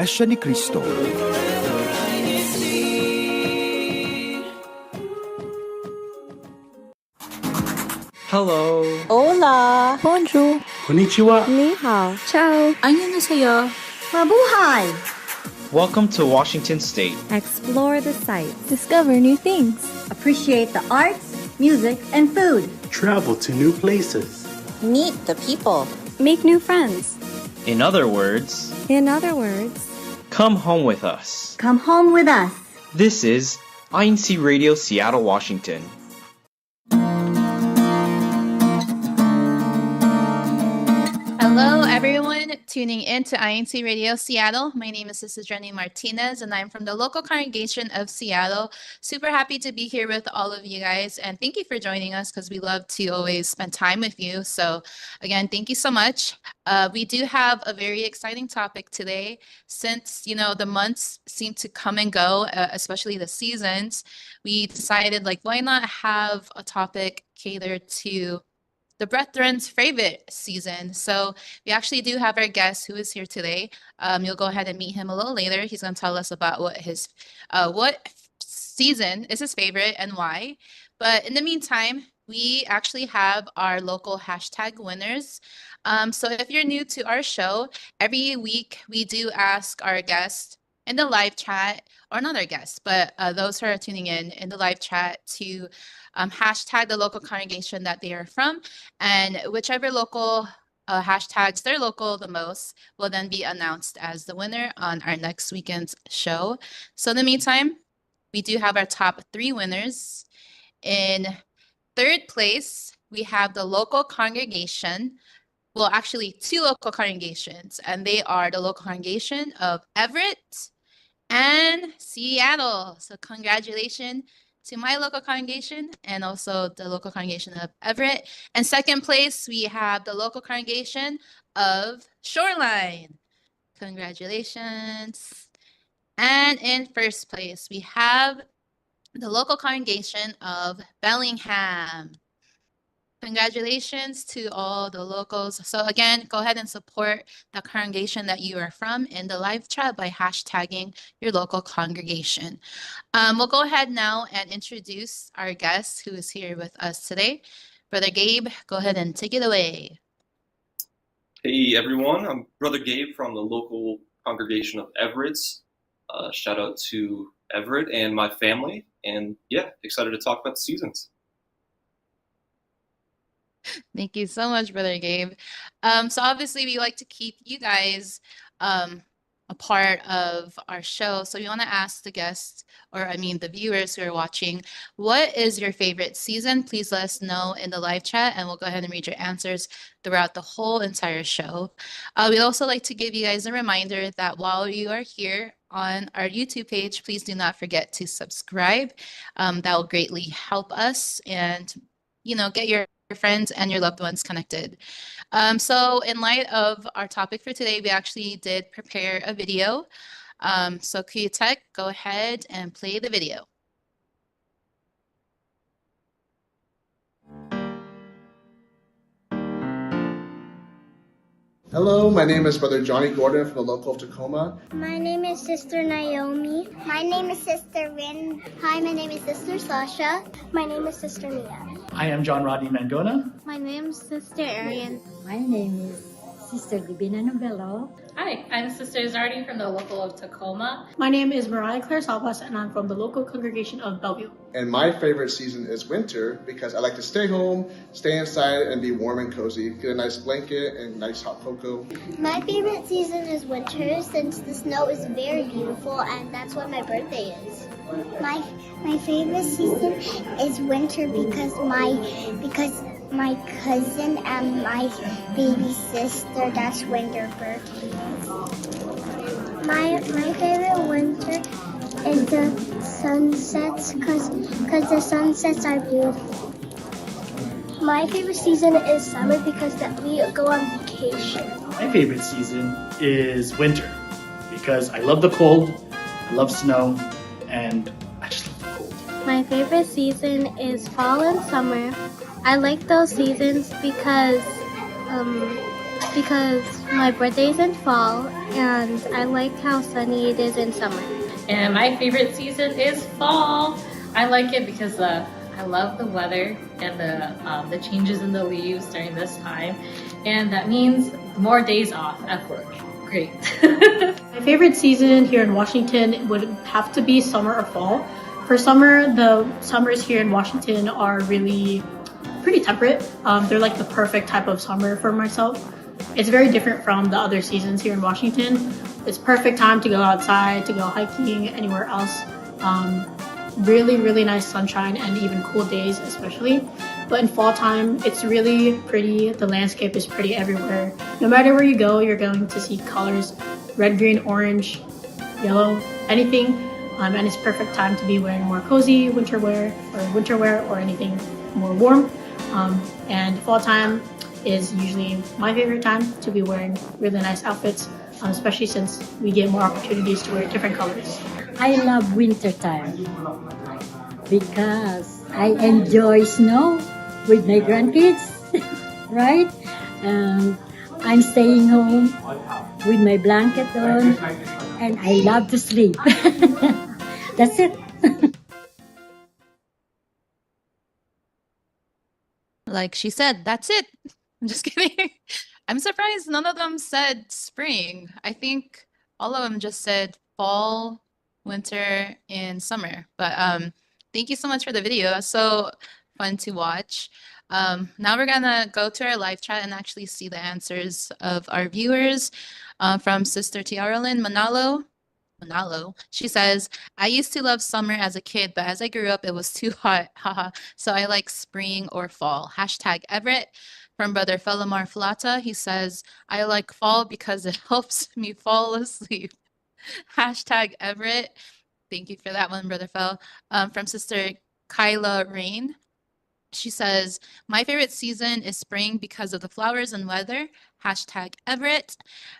Iglesia ni Cristo. Hello. Hola. Bonjour. Konnichiwa. Ni hao. Ciao. 안녕하세요. Mabuhay. Welcome to Washington State. Explore the sights. Discover new things. Appreciate the arts, music, and food. Travel to new places. Meet the people. Make new friends. In other words, come home with us. Come home with us. This is INCRadio Seattle, Washington. Hello, everyone tuning in to INCRadio Seattle. My name is Sister Jenny Martinez, and I'm from the local congregation of Seattle. Super happy to be here with all of you guys, and thank you for joining us because we love to always spend time with you. So again, thank you so much. We do have a very exciting topic today. Since, the months seem to come and go, especially the seasons, we decided, why not have a topic catered to the Brethren's favorite season. So we actually do have our guest who is here today. You'll go ahead and meet him a little later. He's going to tell us about what season is his favorite and why. But in the meantime, we actually have our local hashtag winners. So if you're new to our show, every week we do ask our guest in the live chat, or not our guests, but those who are tuning in the live chat to hashtag the local congregation that they are from, and whichever local hashtags their local the most will then be announced as the winner on our next weekend's show. So in the meantime, we do have our top 3 winners. In third place, we have the local congregation. Well, actually 2 local congregations, and they are the local congregation of Everett and Seattle. So congratulations to my local congregation and also the local congregation of Everett. And second place, we have the local congregation of Shoreline. Congratulations. And in first place, we have the local congregation of Bellingham. Congratulations to all the locals. So again, go ahead and support the congregation that you are from in the live chat by hashtagging your local congregation. We'll go ahead now and introduce our guest who is here with us today. Brother Gabe, go ahead and take it away. Hey everyone, I'm Brother Gabe from the local congregation of Everett. Shout out to Everett and my family, and excited to talk about the seasons. Thank you so much, Brother Gabe. So obviously we like to keep you guys a part of our show. So we want to ask the guests, the viewers who are watching, what is your favorite season? Please let us know in the live chat, and we'll go ahead and read your answers throughout the whole entire show. We'd also like to give you guys a reminder that while you are here on our YouTube page, please do not forget to subscribe. That will greatly help us and, get your friends and your loved ones connected. So in light of our topic for today, we actually did prepare a video. So Tech, go ahead and play the video. Hello, my name is Brother Johnny Gordon from the local of Tacoma. My name is Sister Naomi. My name is Sister Rin. Hi, my name is Sister Sasha. My name is Sister Mia. I am John Rodney Mangona. My name is Sister Arian. My name is Sister Libina Novello. Hi, I'm Sister Zardi from the local of Tacoma. My name is Mariah Claire Salvas, and I'm from the local congregation of Bellevue. And my favorite season is winter because I like to stay home, stay inside, and be warm and cozy. Get a nice blanket and nice hot cocoa. My favorite season is winter since the snow is very beautiful, and that's when my birthday is. My favorite season is winter because my cousin and my baby sister, that's when their birthday is. My favorite winter is the sunsets because the sunsets are beautiful. My favorite season is summer because we go on vacation. My favorite season is winter because I love the cold, I love snow, and I just love the cold. My favorite season is fall and summer. I like those seasons because Because my birthday is in fall, and I like how sunny it is in summer. And my favorite season is fall. I like it because I love the weather and the changes in the leaves during this time, and that means more days off at work. Great. My favorite season here in Washington would have to be summer or fall. For summer, the summers here in Washington are really pretty temperate. They're like the perfect type of summer for myself. It's very different from the other seasons here in Washington. It's perfect time to go outside, to go hiking, anywhere else. Really, really nice sunshine and even cool days especially. But in fall time, it's really pretty. The landscape is pretty everywhere. No matter where you go, you're going to see colors, red, green, orange, yellow, anything. And it's perfect time to be wearing more cozy winter wear or anything more warm. And fall time is usually my favorite time to be wearing really nice outfits, especially since we get more opportunities to wear different colors. I love winter time because I enjoy snow with my grandkids, right? And I'm staying home with my blanket on, and I love to sleep. That's it. Like she said, that's it. I'm just kidding. I'm surprised none of them said spring. I think all of them just said fall, winter, and summer. But thank you so much for the video. That's so fun to watch. Now we're gonna go to our live chat and actually see the answers of our viewers. From Sister Tiaralyn Manalo. She says, I used to love summer as a kid, but as I grew up, it was too hot. Haha. So I like spring or fall. Hashtag Everett. From Brother Felomar Flata, he says, I like fall because it helps me fall asleep. Hashtag Everett. Thank you for that one, Brother Fel. From Sister Kyla Rain. She says, my favorite season is spring because of the flowers and weather. Hashtag Everett.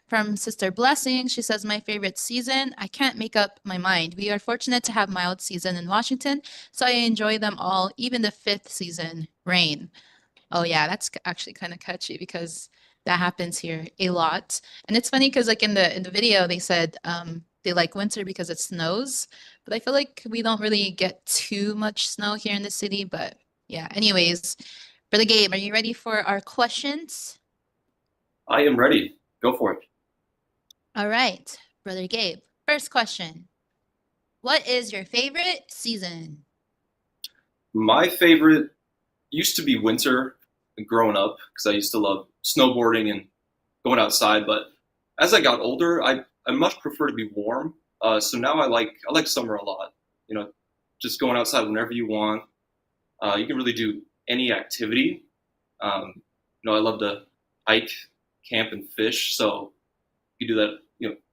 From Sister Blessing, she says, my favorite season, I can't make up my mind. We are fortunate to have mild season in Washington, so I enjoy them all, even the 5th season, rain. Oh yeah, that's actually kind of catchy because that happens here a lot. And it's funny because like in the video, they said they like winter because it snows, but I feel like we don't really get too much snow here in the city, but yeah, anyways, for the game, are you ready for our questions? I am ready. Go for it. All right, Brother Gabe. First question. What is your favorite season? My favorite used to be winter growing up because I used to love snowboarding and going outside. But as I got older, I much prefer to be warm. So now I like summer a lot. You know, just going outside whenever you want. You can really do any activity. I love to hike, camp, and fish. So you do that,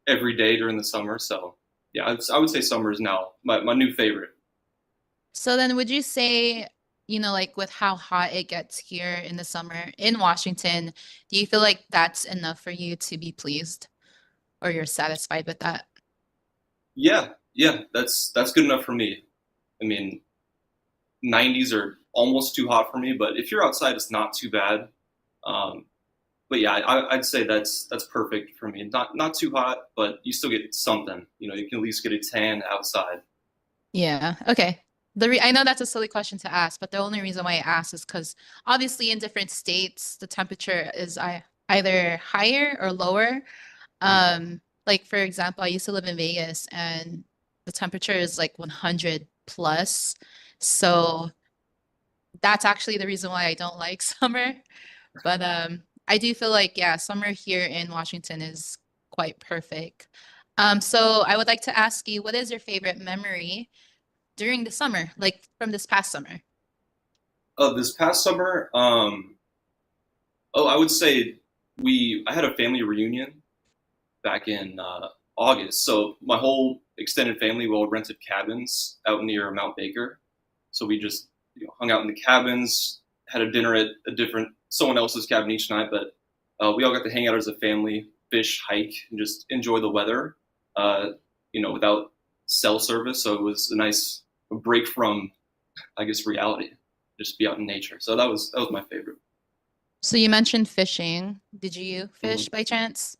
every day during the summer. So yeah, I would say summer is now my new favorite. So then would you say, like with how hot it gets here in the summer in Washington, do you feel like that's enough for you to be pleased or you're satisfied with that? Yeah, that's good enough for me. I mean, 90s are almost too hot for me, but if you're outside, it's not too bad. But yeah, I'd say that's perfect for me. Not too hot, but you still get something. You can at least get a tan outside. Yeah. Okay. I know that's a silly question to ask, but the only reason why I ask is because obviously in different states, the temperature is either higher or lower. Like for example, I used to live in Vegas and the temperature is like 100 plus. So that's actually the reason why I don't like summer. But I do feel like, yeah, summer here in Washington is quite perfect. So I would like to ask you, what is your favorite memory during the summer, like from this past summer? This past summer, I would say I had a family reunion back in August. So my whole extended family, we all rented cabins out near Mount Baker. So we just hung out in the cabins, had a dinner at someone else's cabin each night, but we all got to hang out as a family, fish, hike, and just enjoy the weather, without cell service. So it was a nice break from, I guess, reality, just be out in nature. So that was my favorite. So you mentioned fishing. Did you fish by chance?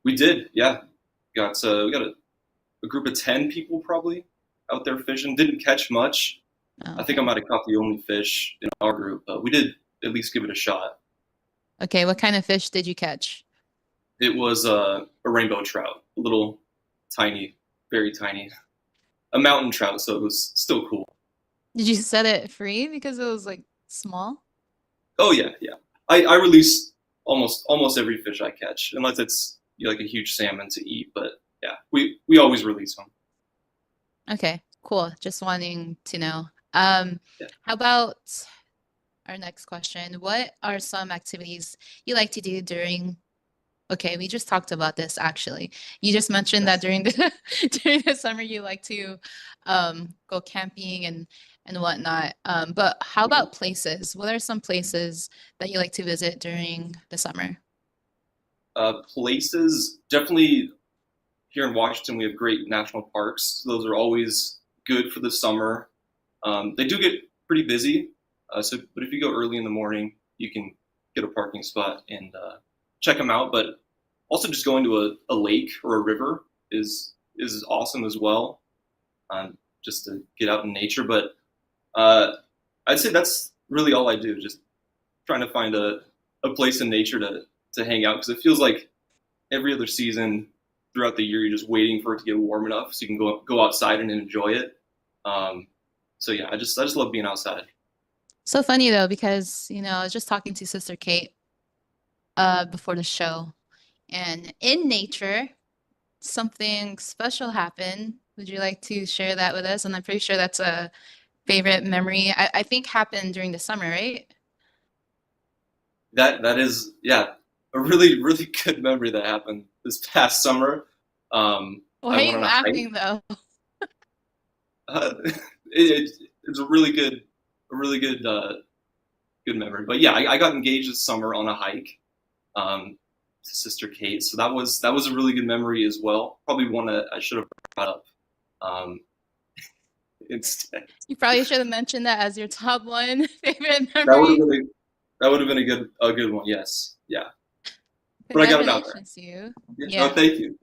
We did, yeah. We got a group of 10 people probably out there fishing. Didn't catch much. I think I might have caught the only fish in our group, but we did at least give it a shot. Okay, what kind of fish did you catch? It was a rainbow trout, a little tiny, very tiny, a mountain trout, so it was still cool. Did you set it free because it was like small? Oh yeah. I release almost every fish I catch, unless it's like a huge salmon to eat. But yeah, we always release them. Okay, cool. Just wanting to know. How about our next question? What are some activities you like to do during? Okay, we just talked about this actually. You just mentioned that during the during the summer you like to go camping and whatnot. But how about places? What are some places that you like to visit during the summer? Places, definitely here in Washington, we have great national parks. So those are always good for the summer. They do get pretty busy, but if you go early in the morning, you can get a parking spot and check them out. But also just going to a lake or a river is awesome as well, just to get out in nature. But I'd say that's really all I do, just trying to find a place in nature to hang out, because it feels like every other season throughout the year you're just waiting for it to get warm enough so you can go outside and enjoy it. So yeah, I just love being outside. So funny though, because I was just talking to Sister Kate before the show, and in nature something special happened. Would you like to share that with us? And I'm pretty sure that's a favorite memory. I think happened during the summer, right? That is, yeah, a really good memory that happened this past summer. Why are you laughing though? It's a really good memory. But yeah, I got engaged this summer on a hike to Sister Kate, so that was a really good memory as well. Probably one that I should have brought up instead. You probably should have mentioned that as your top one favorite memory. That would have been a good one. Yes, yeah. But I got it out there. Yeah. Oh, thank you.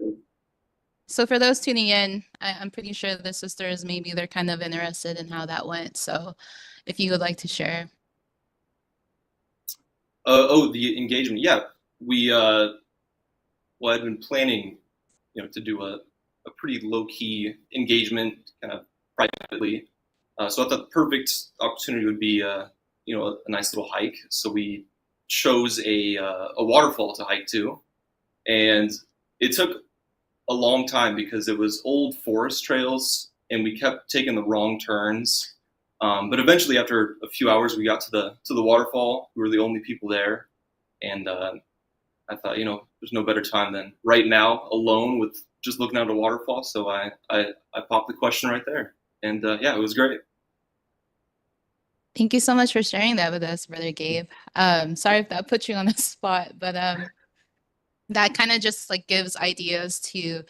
So for those tuning in, I'm pretty sure the sisters, maybe they're kind of interested in how that went. So if you would like to share. The engagement. Yeah, we I'd been planning, to do a pretty low key engagement, kind of privately. So I thought the perfect opportunity would be a nice little hike. So we chose a waterfall to hike to, and it took a long time because it was old forest trails and we kept taking the wrong turns. But eventually, after a few hours, we got to the waterfall. We were the only people there, and I thought, there's no better time than right now, alone with just looking at a waterfall. So I popped the question right there, and yeah, it was great. Thank you so much for sharing that with us, Brother Gabe. Sorry if that put you on the spot, but that kind of just like gives ideas to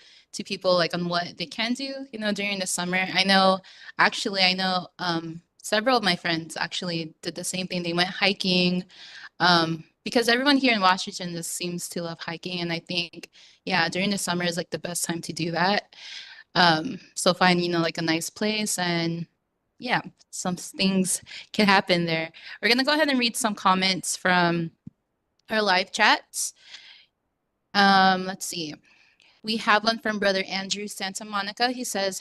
people like on what they can do, during the summer. I know several of my friends actually did the same thing. They went hiking because everyone here in Washington just seems to love hiking, and I think during the summer is like the best time to do that. So find like a nice place, and some things can happen there. We're gonna go ahead and read some comments from our live chats. Let's see. We have one from Brother Andrew Santa Monica. He says,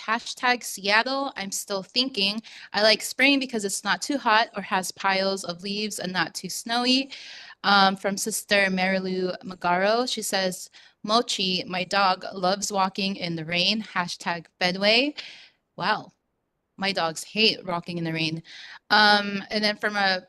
#Seattle, I'm still thinking. I like spring because it's not too hot or has piles of leaves and not too snowy. From Sister Marilu Magaro, she says, Mochi, my dog, loves walking in the rain. #Bedway. Wow. My dogs hate walking in the rain. And then from a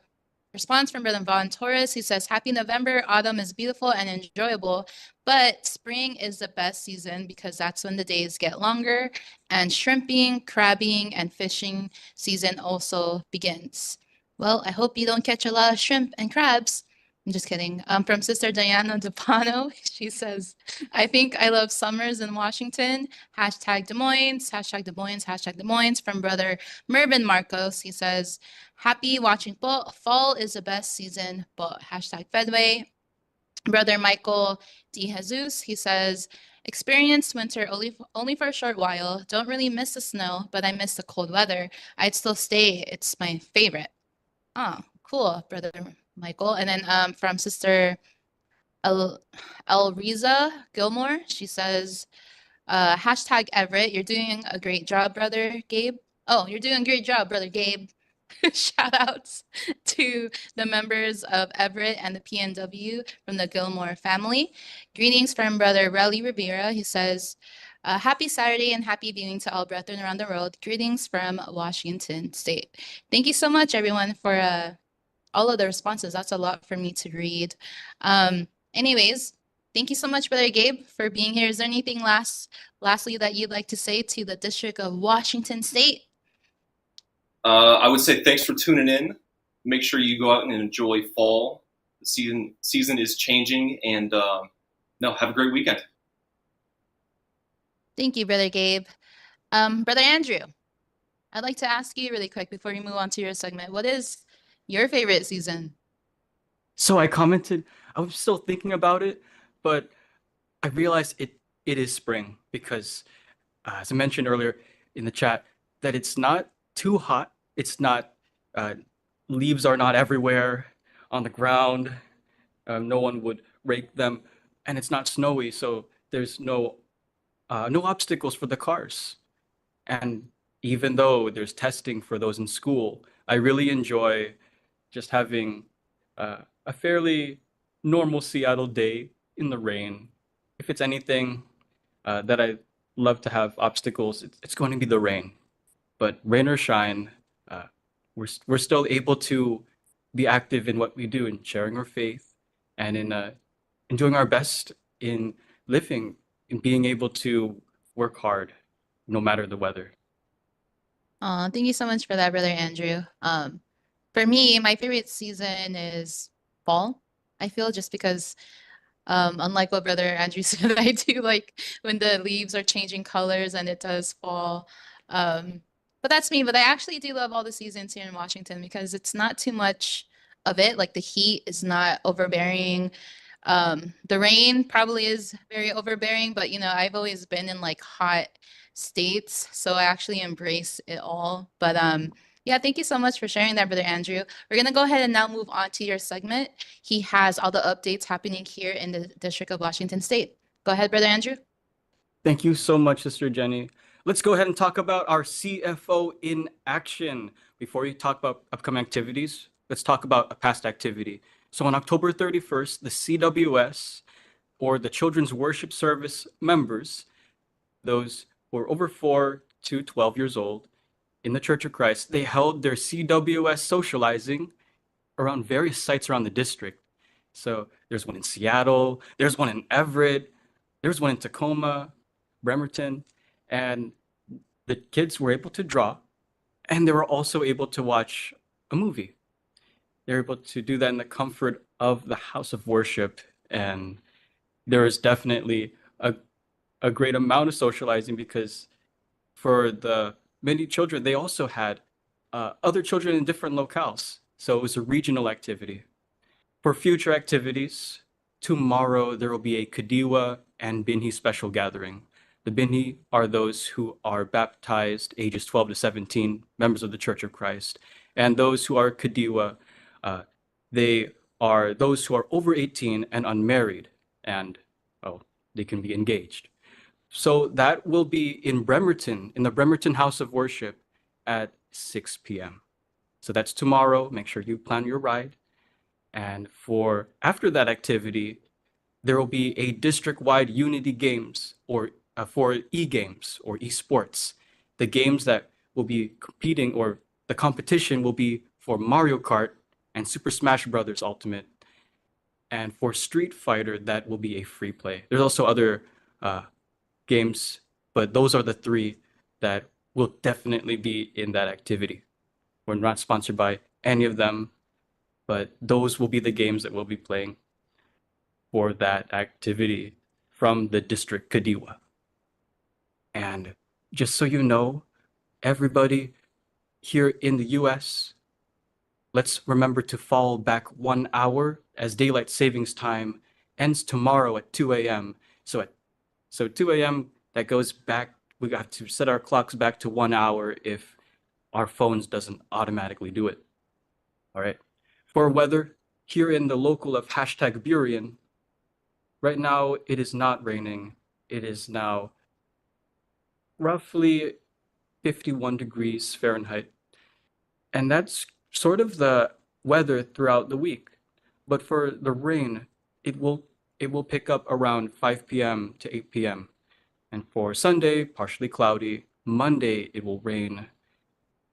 response from Brother Von Torres, he says, Happy November. Autumn is beautiful and enjoyable, but spring is the best season because that's when the days get longer and shrimping, crabbing, and fishing season also begins. Well, I hope you don't catch a lot of shrimp and crabs. I'm just kidding. From Sister Diana DePano, she says, I think I love summers in Washington. Hashtag Des Moines, hashtag Des Moines, hashtag Des Moines. From brother Mervin Marcos, he says, happy watching fall. Fall is the best season, but hashtag Fedway. Brother Michael D. Jesus, he says, experienced winter only for a short while. Don't really miss the snow, but I miss the cold weather. I'd still stay. It's my favorite. Oh, cool, Brother Michael. And then from Sister Elriza Gilmore, she says, hashtag Everett, you're doing a great job, Brother Gabe. Oh, you're doing a great job, Brother Gabe. Shout outs to the members of Everett and the PNW from the Gilmore family. Greetings from Brother Relly Rivera. He says, happy Saturday and happy viewing to all brethren around the world. Greetings from Washington State. Thank you so much, everyone, for all of the responses. That's a lot for me to read. Anyways, thank you so much, Brother Gabe, for being here. Is there anything lastly that you'd like to say to the District of Washington State? I would say thanks for tuning in. Make sure you go out and enjoy fall. The season is changing, and have a great weekend. Thank you, Brother Gabe. Brother Andrew, I'd like to ask you really quick before we move on to your segment. What is your favorite season? So I commented, I was still thinking about it, but I realized it is spring because, as I mentioned earlier in the chat, that it's not too hot. It's not, leaves are not everywhere on the ground. No one would rake them, and it's not snowy, so there's no obstacles for the cars. And even though there's testing for those in school, I really enjoy just having a fairly normal Seattle day in the rain. If it's anything that I love to have obstacles, it's going to be the rain. But rain or shine, we're still able to be active in what we do, in sharing our faith and in doing our best in living, in being able to work hard no matter the weather. Thank you so much for that, Brother Andrew. For me, my favorite season is fall. I feel just because, unlike what Brother Andrew said, I do like when the leaves are changing colors and it does fall. But that's me. But I actually do love all the seasons here in Washington because it's not too much of it. Like the heat is not overbearing. The rain probably is very overbearing, but I've always been in like hot states, so I actually embrace it all. But yeah, thank you so much for sharing that, Brother Andrew. We're gonna go ahead and now move on to your segment. He has all the updates happening here in the District of Washington State. Go ahead, Brother Andrew. Thank you so much, Sister Jenny. Let's go ahead and talk about our CFO in action. Before we talk about upcoming activities, let's talk about a past activity. So on October 31st, the CWS, or the Children's Worship Service members, those who are over 4 to 12 years old in the Church of Christ, they held their CWS socializing around various sites around the district. So there's one in Seattle, there's one in Everett, there's one in Tacoma, Bremerton, and the kids were able to draw, and they were also able to watch a movie. They're able to do that in the comfort of the house of worship, and there is definitely a great amount of socializing because for the many children, they also had other children in different locales. So it was a regional activity. For future activities, tomorrow there will be a Kadiwa and Binhi special gathering. The Binhi are those who are baptized ages 12 to 17, members of the Church of Christ. And those who are Kadiwa, they are those who are over 18 and unmarried, and they can be engaged. So that will be in Bremerton, in the Bremerton House of Worship at 6 p.m. So that's tomorrow. Make sure you plan your ride. And for after that activity, there will be a district-wide Unity Games, or for e-games or esports. The games that will be competing, or the competition, will be for Mario Kart and Super Smash Bros. Ultimate. And for Street Fighter, that will be a free play. There's also other games, but those are the three that will definitely be in that activity. We're not sponsored by any of them, but those will be the games that we'll be playing for that activity from the district Kadiwa. And just so you know, everybody here in the US, let's remember to fall back 1 hour as daylight savings time ends tomorrow at 2 a.m. So 2 a.m. that goes back, we got to set our clocks back to 1 hour if our phones doesn't automatically do it. All right. For weather, here in the local of #Burien, right now it is not raining. It is now roughly 51 degrees Fahrenheit. And that's sort of the weather throughout the week. But for the rain, it will pick up around 5 p.m. to 8 p.m. And for Sunday, partially cloudy. Monday, it will rain,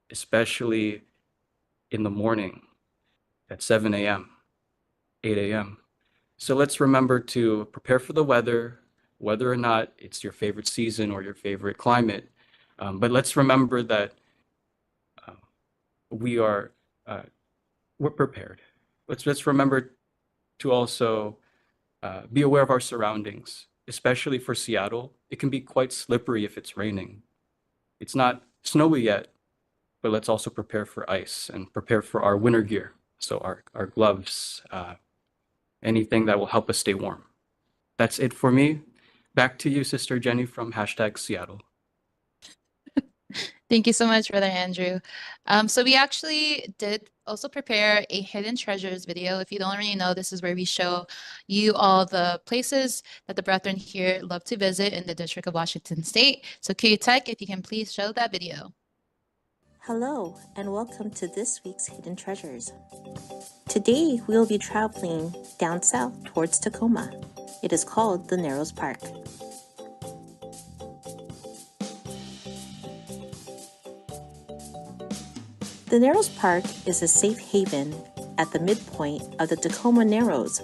especially in the morning at 7 a.m., 8 a.m. So let's remember to prepare for the weather, whether or not it's your favorite season or your favorite climate. But let's remember that we're prepared. Let's remember to also be aware of our surroundings, especially for Seattle. It can be quite slippery if it's raining. It's not snowy yet, but let's also prepare for ice and prepare for our winter gear. So our gloves, anything that will help us stay warm. That's it for me. Back to you, Sister Jenny from #Seattle. Thank you so much, Brother Andrew. So we actually did also prepare a hidden treasures video. If you don't already know, this is where we show you all the places that the brethren here love to visit in the District of Washington State. So Tech, if you can please show that video. Hello, and welcome to this week's Hidden Treasures. Today, we will be traveling down south towards Tacoma. It is called the Narrows Park. The Narrows Park is a safe haven at the midpoint of the Tacoma Narrows.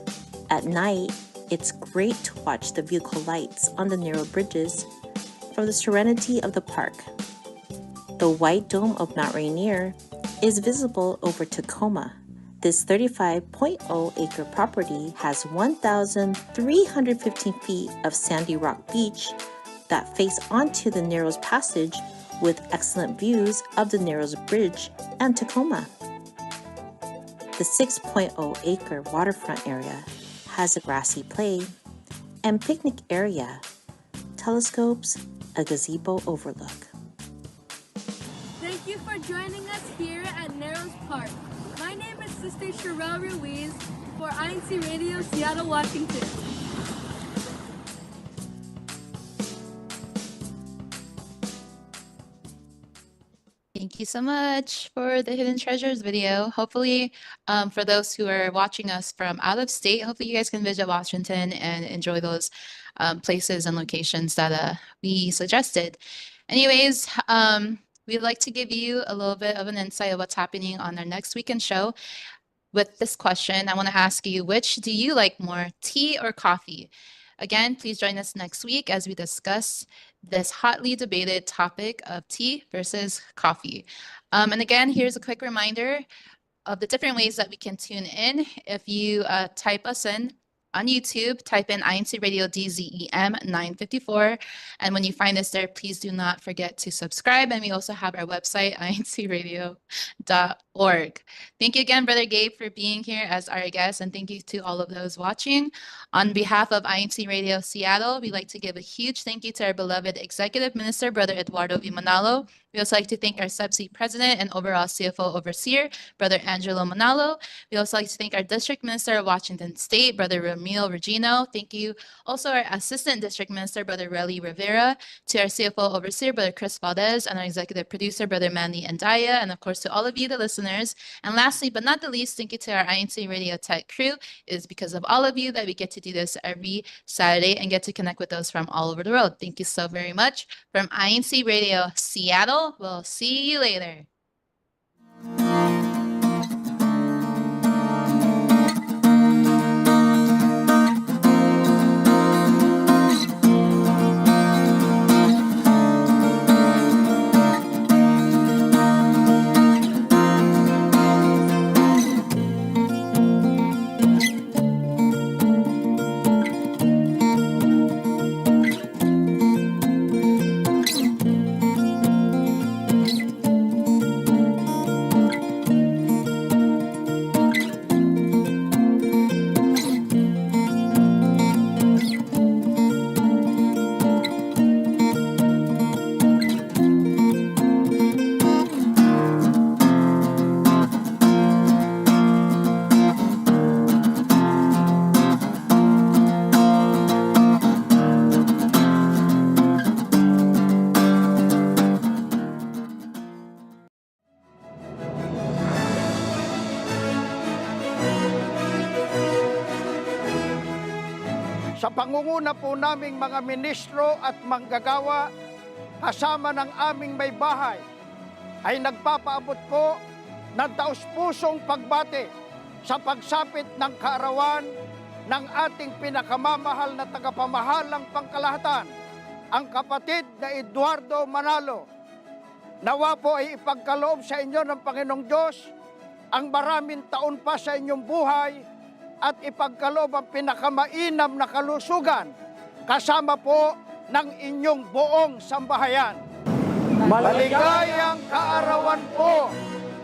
At night, it's great to watch the vehicle lights on the narrow bridges from the serenity of the park. The white dome of Mount Rainier is visible over Tacoma. This 35.0-acre property has 1,315 feet of sandy rock beach that face onto the Narrows Passage with excellent views of the Narrows Bridge and Tacoma. The 6.0-acre waterfront area has a grassy play and picnic area, telescopes, a gazebo overlook. Thank you for joining us here at Narrows Park. My name is Sister Sherelle Ruiz for INCRadio Seattle, Washington. Thank you so much for the Hidden Treasures video. Hopefully, for those who are watching us from out of state, hopefully you guys can visit Washington and enjoy those places and locations that we suggested. Anyways, we'd like to give you a little bit of an insight of what's happening on our next weekend show. With this question, I want to ask you, which do you like more, tea or coffee? Again, please join us next week as we discuss this hotly debated topic of tea versus coffee. And again, here's a quick reminder of the different ways that we can tune in. If you type us in on YouTube, type in INCRadio DZEM 954. And when you find us there, please do not forget to subscribe. And we also have our website, incradio.org. Thank you again, Brother Gabe, for being here as our guest. And thank you to all of those watching. On behalf of INCRadio Seattle, we'd like to give a huge thank you to our beloved Executive Minister, Brother Eduardo V. Manalo. We also like to thank our Subseat President and overall CFO Overseer, Brother Angelo Manalo. We also like to thank our District Minister of Washington State, Brother Ramil Regino. Thank you. Also our Assistant District Minister, Brother Relly Rivera, to our CFO Overseer, Brother Chris Valdez, and our Executive Producer, Brother Manny Andaya, and of course to all of you, the listeners. And lastly, but not the least, thank you to our INCRadio Tech crew. It is because of all of you that we get to do this every Saturday and get to connect with those from all over the world. Thank you so very much. From INCRadio Seattle, we'll see you later. pangunguna po naming mga ministro at manggagawa kasama ng aming may bahay ay nagpapaabot po ng taus-pusong pagbati sa pagsapit ng kaarawan ng ating pinakamamahal na tagapamahalang pangkalahatan, ang kapatid na Eduardo Manalo. Nawa po ay ipagkaloob sa inyo ng Panginoong Diyos ang maraming taon pa sa inyong buhay at ipagkaloob ang pinakamainam na kalusugan kasama po ng inyong buong sambahayan. Maligayang kaarawan po,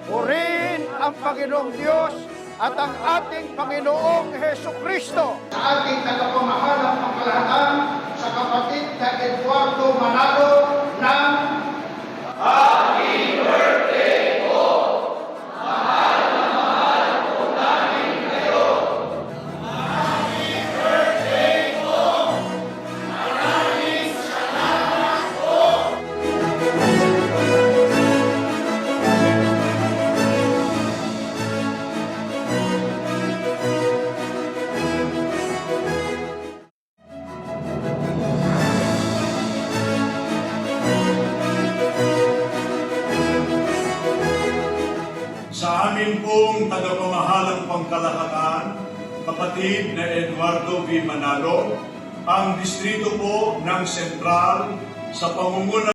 purihin ang Panginoong Diyos at ang ating Panginoong Hesukristo. Sa ating tagapamahalang pangkalahatan sa kapatid na Eduardo Manalo ng Happy Birthday po! Mahal na mahal po namin kayo! Happy Birthday po! Maraming salamat po! Sa amin pong tagapamahalang pangkalahatan, kapatid na Eduardo V. Manalo, ang distrito po ng Sentral sa pangunguna